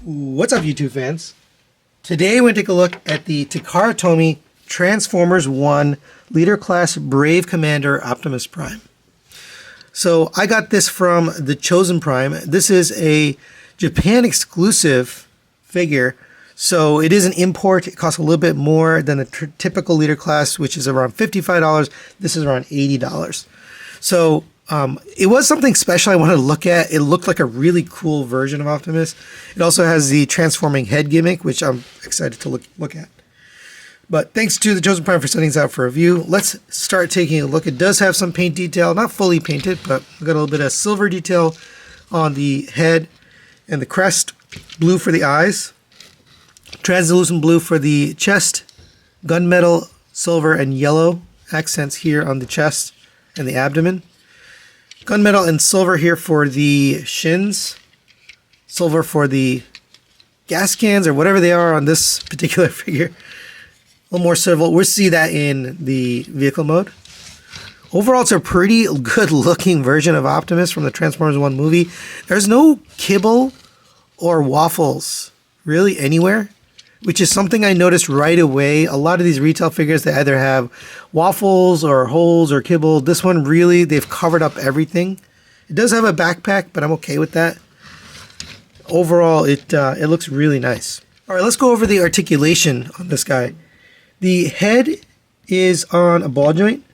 What's up, YouTube fans? Today we're going to take a look at the Takara Tomy Transformers 1 Leader Class Brave Commander Optimus Prime. So I got this from the Chosen Prime. This is a Japan exclusive figure. So it is an import. It costs a little bit more than the typical Leader Class, which is around $55. This is around $80. So it was something special I wanted to look at. It looked like a really cool version of Optimus. It also has the transforming head gimmick, which I'm excited to look at. But thanks to the Chosen Prime for sending this out for review. Let's start taking a look. It does have some paint detail, not fully painted, but we've got a little bit of silver detail on the head and the crest, blue for the eyes, translucent blue for the chest, gunmetal, silver, and yellow accents here on the chest and the abdomen. Gunmetal and silver here for the shins, silver for the gas cans or whatever they are on this particular figure. A little more silver. We'll see that in the vehicle mode. Overall, it's a pretty good looking version of Optimus from the Transformers 1 movie. There's no kibble or waffles really anywhere, which is something I noticed right away. A lot of these retail figures, they either have waffles or holes or kibble. This one really, they've covered up everything. It does have a backpack, but I'm okay with that. Overall, it looks really nice. All right, let's go over the articulation on this guy. The head is on a ball joint,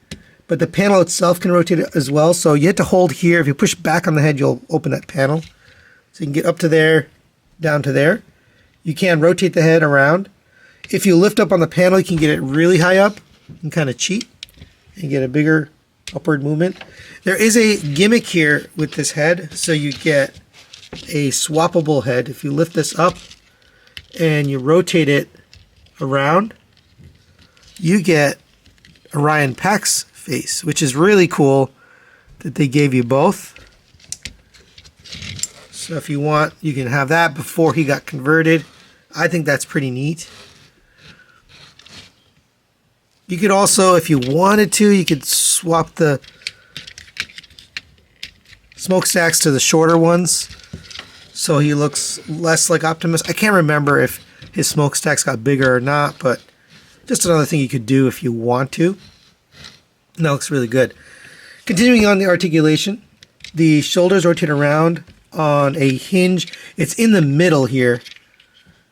but the panel itself can rotate as well. So you have to hold here. If you push back on the head, you'll open that panel. So you can get up to there, down to there. You can rotate the head around. If you lift up on the panel, you can get it really high up and kind of cheat and get a bigger upward movement. There is a gimmick here with this head, so you get a swappable head. If you lift this up and you rotate it around, you get Orion Pax's face, which is really cool that they gave you both. So if you want, you can have that before he got converted. I think that's pretty neat. You could also, if you wanted to, you could swap the smokestacks to the shorter ones so he looks less like Optimus. I can't remember if his smokestacks got bigger or not, but just another thing you could do if you want to. And that looks really good. Continuing on the articulation, the shoulders rotate around on a hinge. It's in the middle here,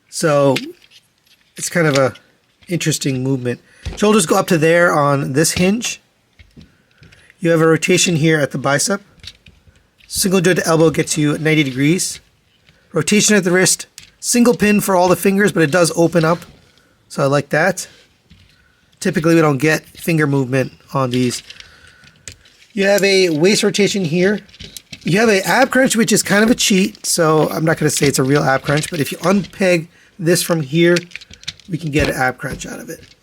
so it's kind of a interesting movement. Shoulders go up to there on this hinge. You have a rotation here at the bicep. Single joint to elbow gets you 90 degrees. Rotation at the wrist. Single pin for all the fingers, but it does open up, so I like that. Typically we don't get finger movement on these. You have a waist rotation here. You have an ab crunch, which is kind of a cheat, so I'm not going to say it's a real ab crunch, but if you unpeg this from here, we can get an ab crunch out of it.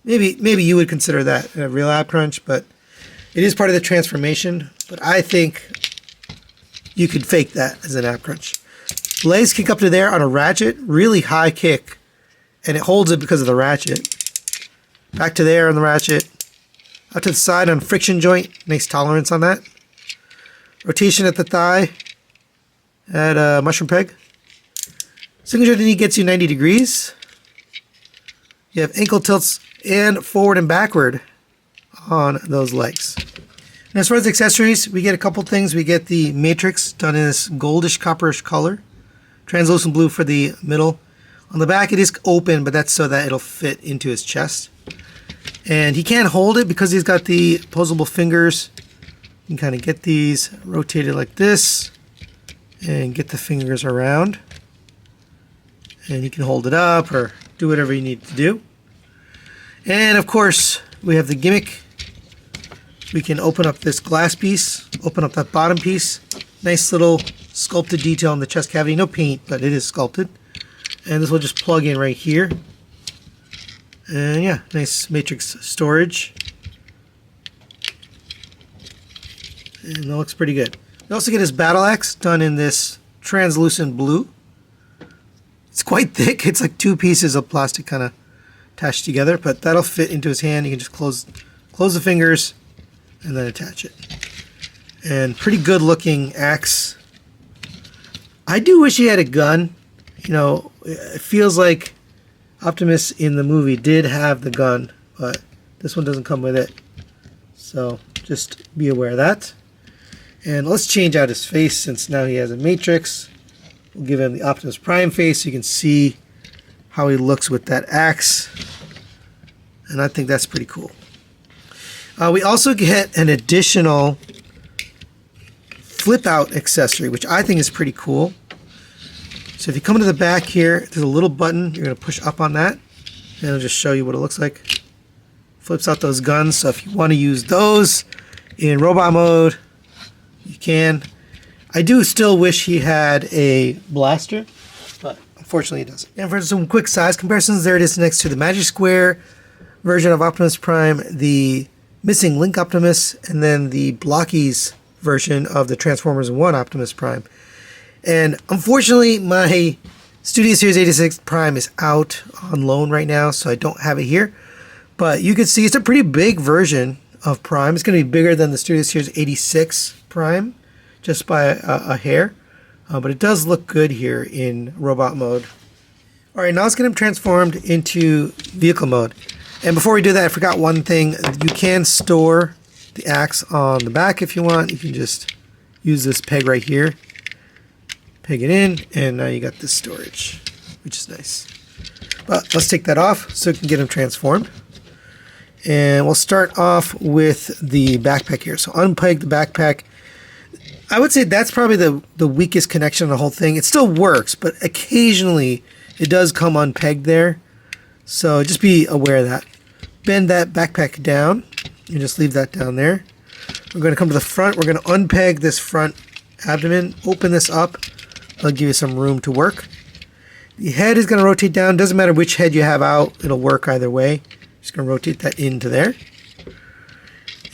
Maybe you would consider that a real ab crunch, but it is part of the transformation, but I think you could fake that as an ab crunch. Legs kick up to there on a ratchet, really high kick, and it holds it because of the ratchet. Back to there on the ratchet. Out to the side on friction joint, nice tolerance on that. Rotation at the thigh at a mushroom peg. Single joint knee gets you 90 degrees. You have ankle tilts and forward and backward on those legs. And as far as accessories, we get a couple things. We get the matrix done in this goldish copperish color. Translucent blue for the middle. On the back it is open, but that's so that it'll fit into his chest. And he can't hold it because he's got the opposable fingers. You can kind of get these rotated like this and get the fingers around. And you can hold it up or do whatever you need to do. And of course, we have the gimmick. We can open up this glass piece, open up that bottom piece. Nice little sculpted detail in the chest cavity. No paint, but it is sculpted. And this will just plug in right here. And yeah, nice matrix storage. And that looks pretty good. You also get his battle axe done in this translucent blue. It's quite thick. It's like two pieces of plastic kind of attached together, but that'll fit into his hand. You can just close the fingers and then attach it. And pretty good looking axe. I do wish he had a gun. You know, it feels like Optimus in the movie did have the gun, but this one doesn't come with it. So just be aware of that. And let's change out his face since now he has a matrix. We'll give him the Optimus Prime face so you can see how he looks with that axe. And I think that's pretty cool. We also get an additional flip out accessory, which I think is pretty cool. So if you come to the back here, there's a little button. You're going to push up on that, and it'll just show you what it looks like. Flips out those guns, so if you want to use those in robot mode, you can. I do still wish he had a blaster, but unfortunately he doesn't. And for some quick size comparisons, there it is next to the Magic Square version of Optimus Prime, the missing Link Optimus, and then the Blockies version of the Transformers 1 Optimus Prime. And unfortunately, my Studio Series 86 Prime is out on loan right now, so I don't have it here. But you can see it's a pretty big version of Prime. It's going to be bigger than the Studio Series 86 Prime, just by a hair. But it does look good here in robot mode. Alright, now let's get him transformed into vehicle mode. And before we do that, I forgot one thing. You can store the axe on the back if you want. You can just use this peg right here. Peg it in, and now you got this storage, which is nice. But let's take that off so we can get him transformed. And we'll start off with the backpack here. So unpeg the backpack. I would say that's probably the weakest connection in the whole thing. It still works, but occasionally it does come unpegged there. So just be aware of that. Bend that backpack down and just leave that down there. We're going to come to the front. We're going to unpeg this front abdomen, open this up. I'll give you some room to work. The head is going to rotate down. Doesn't matter which head you have out. It'll work either way. Just going to rotate that into there.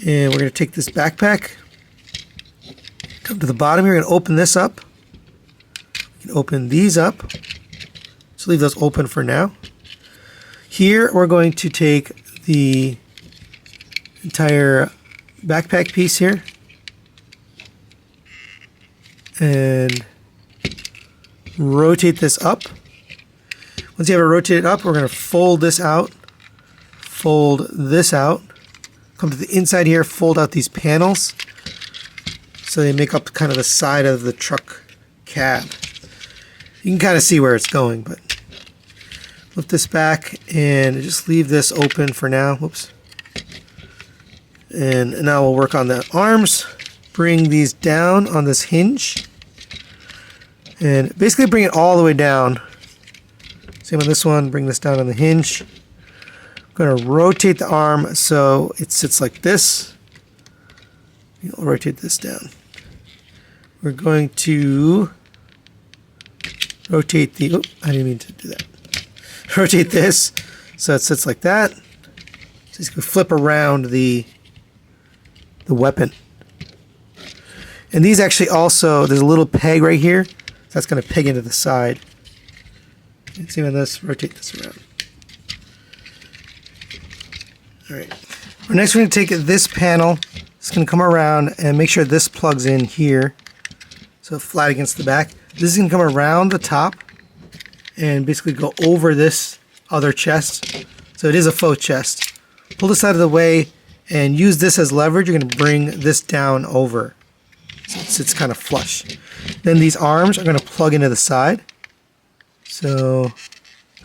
And we're going to take this backpack. Come to the bottom here. We're going to open this up. You can open these up. Just leave those open for now. Here we're going to take the entire backpack piece here. And rotate this up. Once you have it rotated up, we're going to fold this out, fold this out, come to the inside here, fold out these panels so they make up kind of the side of the truck cab. You can kind of see where it's going, but flip this back and just leave this open for now. Whoops. And now we'll work on the arms. Bring these down on this hinge. And basically bring it all the way down. Same on this one, bring this down on the hinge. I'm going to rotate the arm so it sits like this. You'll rotate this down. We're going to rotate the, I didn't mean to do that. Rotate this so it sits like that. So you can flip around the weapon. And these actually also, there's a little peg right here. So that's going to peg into the side. See on this, rotate this around. Alright. Next we're going to take this panel. It's going to come around and make sure this plugs in here. So flat against the back. This is going to come around the top and basically go over this other chest. So it is a faux chest. Pull this out of the way and use this as leverage. You're going to bring this down over. So it sits kind of flush. Then these arms are going to plug into the side. So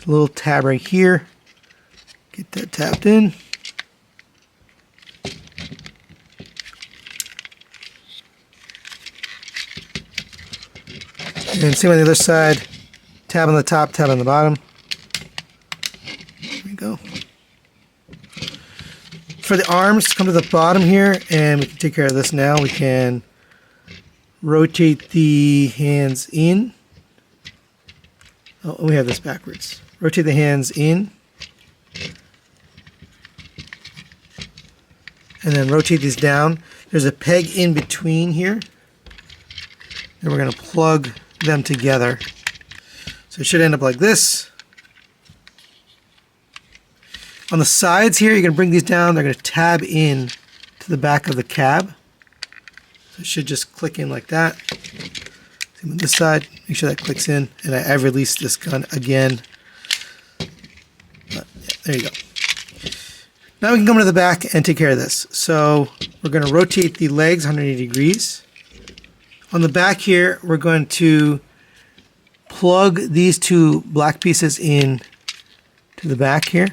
a little tab right here. Get that tapped in. And same on the other side. Tab on the top, tab on the bottom. There we go. For the arms, come to the bottom here, and we can take care of this now. We can rotate the hands in. Oh, we have this backwards. Rotate the hands in. And then rotate these down. There's a peg in between here. And we're going to plug them together. So it should end up like this. On the sides here, you're going to bring these down. They're going to tab in to the back of the cab. So it should just click in like that. See Same on this side. Make sure that clicks in. And I've released this gun again. But, yeah, there you go. Now we can come to the back and take care of this. So we're going to rotate the legs 180 degrees. On the back here, we're going to plug these two black pieces in to the back here.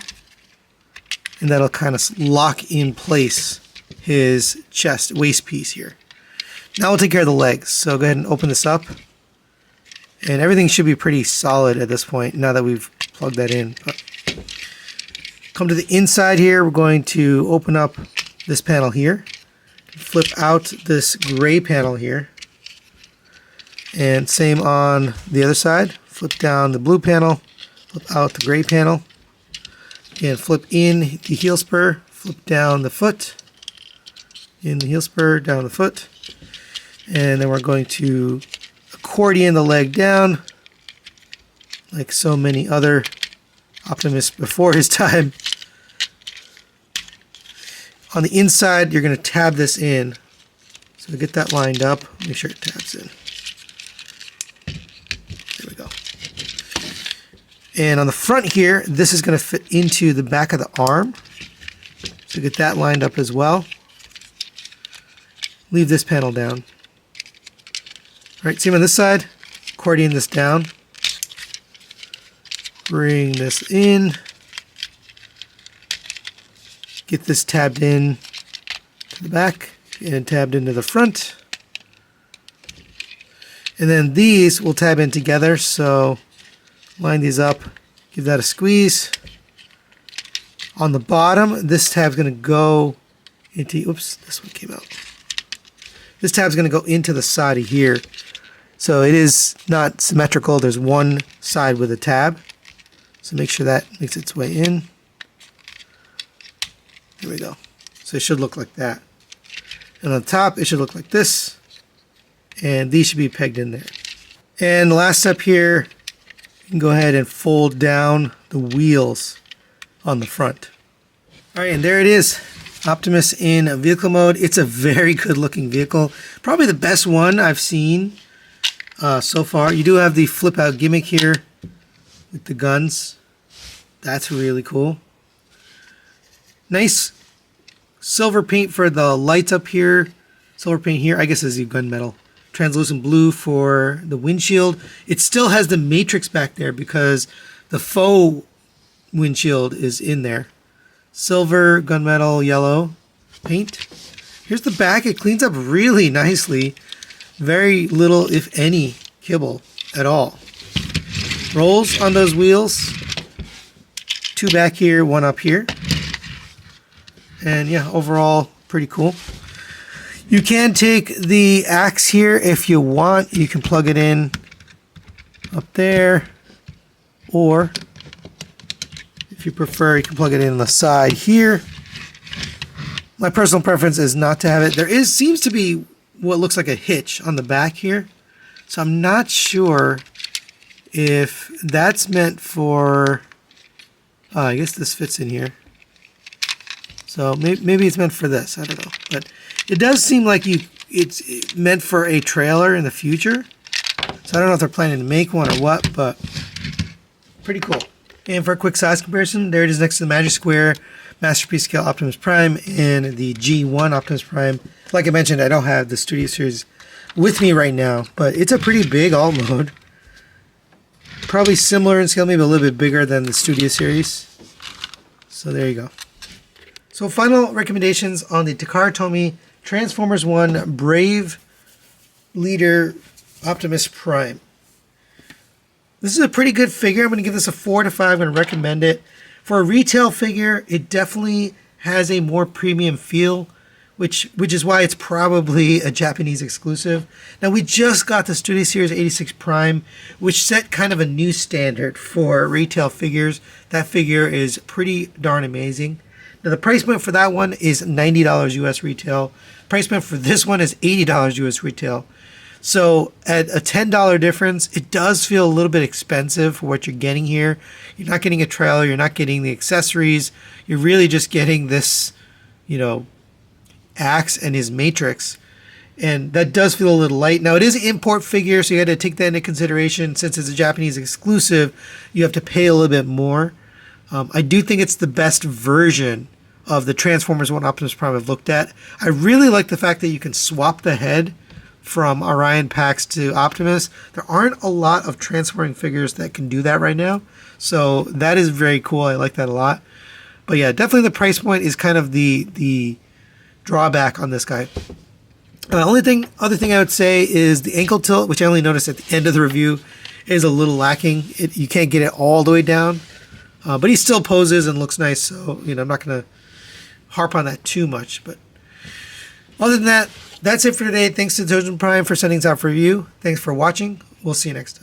And that'll kind of lock in place his chest waist piece here. Now we'll take care of the legs. So go ahead and open this up. And everything should be pretty solid at this point now that we've plugged that in. But come to the inside here. We're going to open up this panel here. Flip out this gray panel here. And same on the other side. Flip down the blue panel. Flip out the gray panel. Again, flip in the heel spur. Flip down the foot. In the heel spur, down the foot. And then we're going to accordion the leg down like so many other Optimus before his time. On the inside, you're going to tab this in. So get that lined up. Make sure it tabs in. There we go. And on the front here, this is going to fit into the back of the arm. So get that lined up as well. Leave this panel down. All right, same on this side. Accordion this down. Bring this in. Get this tabbed in to the back and tabbed into the front. And then these will tab in together. So line these up, give that a squeeze. On the bottom, this tab's going to go into, oops, this one came out. This tab's going to go into the side of here. So it is not symmetrical. There's one side with a tab. So make sure that makes its way in. There we go. So it should look like that. And on the top, it should look like this. And these should be pegged in there. And the last step here, you can go ahead and fold down the wheels on the front. All right, and there it is. Optimus in vehicle mode. It's a very good looking vehicle. Probably the best one I've seen so far. You do have the flip out gimmick here with the guns. That's really cool. Nice silver paint for the lights up here. Silver paint here, I guess is the gunmetal. Translucent blue for the windshield. It still has the matrix back there because the faux windshield is in there. Silver, gunmetal, yellow paint. Here's the back. It cleans up really nicely. Very little, if any, kibble at all. Rolls on those wheels. Two back here, one up here. And yeah, overall, pretty cool. You can take the axe here if you want. You can plug it in up there. Or if you prefer, you can plug it in on the side here. My personal preference is not to have it. There seems to be what looks like a hitch on the back here. So I'm not sure if that's meant for... I guess this fits in here. So maybe it's meant for this. I don't know. But it does seem like it's meant for a trailer in the future. So I don't know if they're planning to make one or what, but pretty cool. And for a quick size comparison, there it is next to the Magic Square Masterpiece Scale Optimus Prime and the G1 Optimus Prime. Like I mentioned, I don't have the Studio Series with me right now, but it's a pretty big alt mode. Probably similar in scale, maybe a little bit bigger than the Studio Series. So there you go. So final recommendations on the Takara Tomy Transformers 1 Brave Leader Optimus Prime. This is a pretty good figure. I'm going to give this a 4 out of 5. I'm going to recommend it. For a retail figure, it definitely has a more premium feel, which is why it's probably a Japanese exclusive. Now, we just got the Studio Series 86 Prime, which set kind of a new standard for retail figures. That figure is pretty darn amazing. Now, the price point for that one is $90 US retail. Price point for this one is $80 US retail. So at a $10 difference, it does feel a little bit expensive for what you're getting here. You're not getting a trailer. You're not getting the accessories. You're really just getting this, axe and his matrix. And that does feel a little light. Now, it is an import figure, so you got to take that into consideration. Since it's a Japanese exclusive, you have to pay a little bit more. I do think it's the best version of the Transformers 1 Optimus Prime I've looked at. I really like the fact that you can swap the head from Orion Pax to Optimus. There aren't a lot of transforming figures that can do that right now, so that is very cool. I like that a lot. But yeah, definitely the price point is kind of the drawback on this guy. Other thing I would say is the ankle tilt, which I only noticed at the end of the review, is a little lacking. You can't get it all the way down, but he still poses and looks nice. So I'm not going to harp on that too much. But other than that, that's it for today. Thanks to Totem Prime for sending us out for review. Thanks for watching. We'll see you next time.